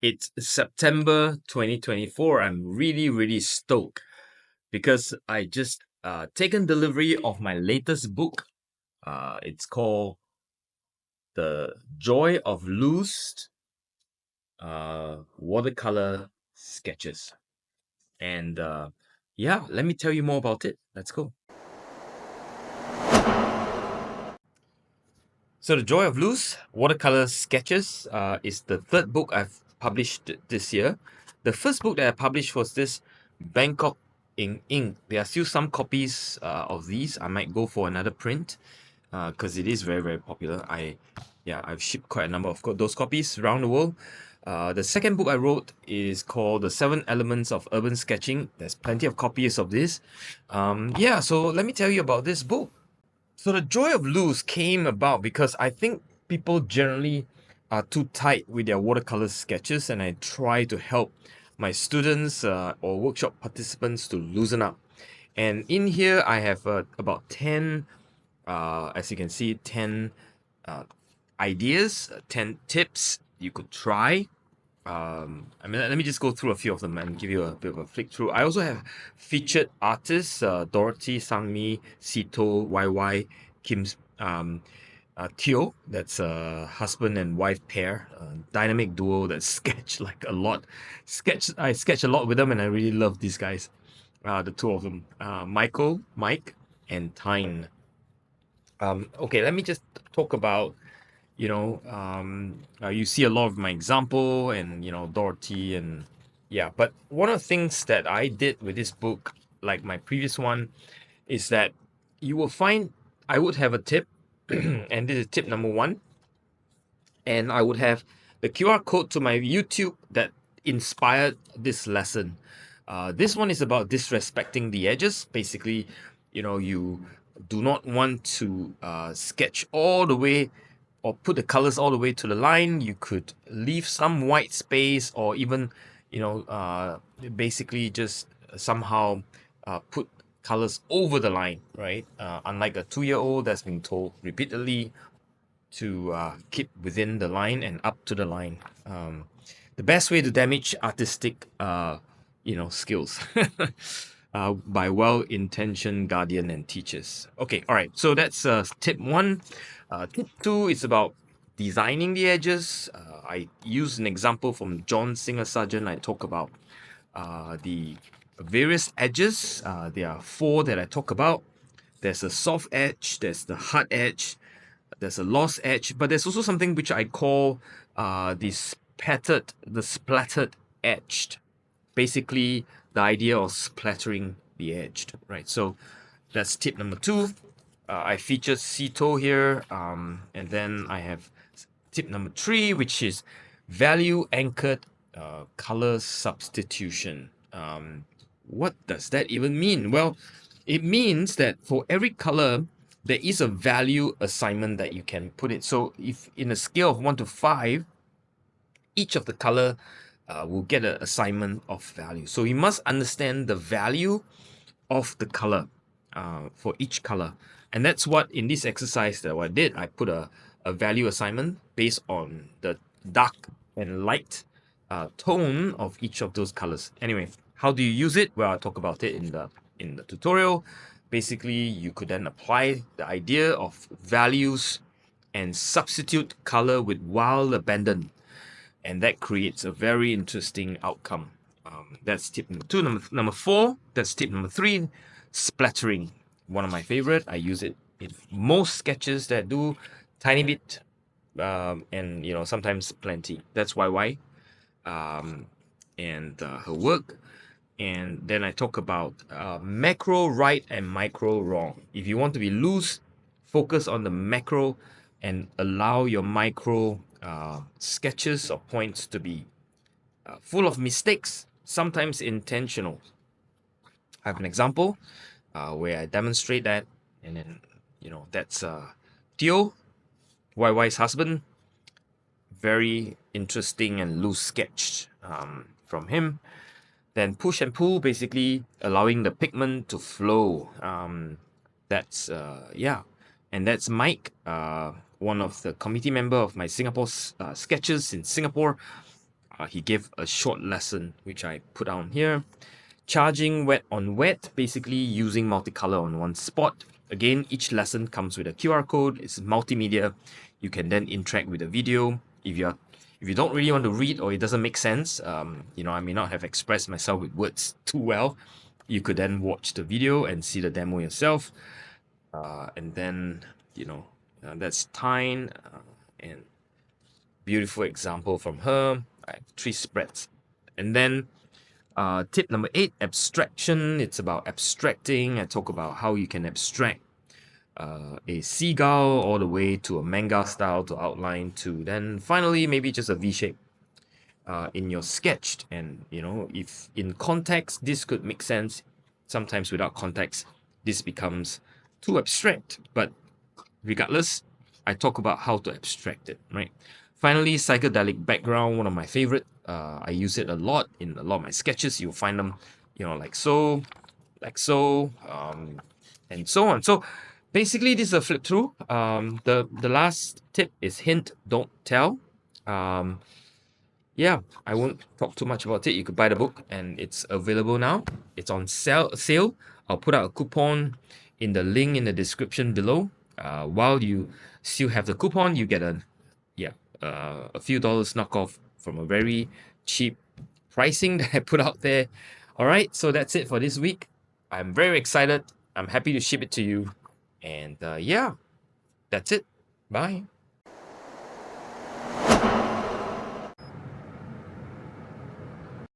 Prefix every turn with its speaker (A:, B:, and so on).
A: It's September 2024. I'm really stoked because I just taken delivery of my latest book. It's called The Joy of Loose Watercolor Sketches. And yeah, let me tell you more about it. Let's go. So, The Joy of Loose Watercolor Sketches is the third book I've published this year. The first book that I published was this Bangkok in Ink. There are still some copies of these. I might go for another print because it is very popular. I've shipped quite a number of those copies around the world. The second book I wrote is called The Seven Elements of Urban Sketching. There's plenty of copies of this. So let me tell you about this book. So the joy of loose came about because I think people generally are too tight with their watercolor sketches, and I try to help my students or workshop participants to loosen up. And in here, I have about 10, as you can see, 10 uh, ideas, 10 tips you could try. Let me just go through a few of them and give you a bit of a flick through. I also have featured artists Dorothy, Sangmi, Sito, YY, Kim, Teo. That's a husband and wife pair, dynamic duo that sketch like a lot. I sketch a lot with them, and I really love these guys. The two of them, Mike, and Tyne. Okay, let me just talk about you see a lot of my example and Dorothy and yeah. But one of the things that I did with this book, like my previous one, is that you will find I would have a tip, and this is tip number one, and I would have the QR code to my YouTube that inspired this lesson. This one is about disrespecting the edges. Basically, you do not want to sketch all the way or put the colors all the way to the line. You could leave some white space, or even, basically just somehow put colors over the line, right? Unlike a 2-year-old that's been told repeatedly to keep within the line and up to the line. The best way to damage artistic, skills by well-intentioned guardian and teachers. Okay, all right. So that's tip one. Tip two is about designing the edges. I use an example from John Singer Sargent. I talk about the various edges. There are 4 that I talk about. There's a soft edge, there's the hard edge, there's a lost edge, but there's also something which I call the splattered edged. Basically, the idea of splattering the edged, right? So that's tip number 2. I featured Sito here, and then I have tip number 3, which is value anchored color substitution. What does that even mean? Well, it means that for every color, there is a value assignment that you can put it. So if in a scale of 1 to 5, each of the color will get an assignment of value. So you must understand the value of the color for each color. And that's what in this exercise that I did. I put a value assignment based on the dark and light tone of each of those colors. Anyway, how do you use it? Well, I'll talk about it in the tutorial. Basically, you could then apply the idea of values and substitute color with wild abandon, and that creates a very interesting outcome. That's tip number 2. Number 4, that's tip number 3, splattering. One of my favorite. I use it in most sketches that do tiny bit, and sometimes plenty. That's YY and her work. And then I talk about macro right and micro wrong. If you want to be loose, focus on the macro and allow your micro sketches or points to be full of mistakes, sometimes intentional. I have an example where I demonstrate that, and then that's Teo, YY's husband. Very interesting and loose sketch from him. Then push and pull, basically allowing the pigment to flow. That's and that's Mike, one of the committee member of my Singapore sketches in Singapore. he gave a short lesson, which I put down here. Charging wet on wet, basically using multicolor on one spot. Again, each lesson comes with a QR code. It's multimedia. You can then interact with the video. If you don't really want to read or it doesn't make sense, I may not have expressed myself with words too well. You could then watch the video and see the demo yourself. And then, that's Tyne, and beautiful example from her. I have 3 spreads. And then tip number 8, abstraction. It's about abstracting. I talk about how you can abstract a seagull all the way to a manga style to outline to then finally maybe just a V shape in your sketch. And if in context this could make sense, sometimes without context this becomes too abstract. But regardless, I talk about how to abstract it, right? Finally, psychedelic background, one of my favorite. I use it a lot in a lot of my sketches. You'll find them, like so, and so on. So basically, this is a flip through. The last tip is hint, don't tell. Yeah, I won't talk too much about it. You could buy the book and it's available now. It's on sale. I'll put out a coupon in the link in the description below. While you still have the coupon, you get a few dollars knockoff from a very cheap pricing that I put out there. All right, so that's it for this week. I'm very excited. I'm happy to ship it to you. And yeah, that's it. Bye.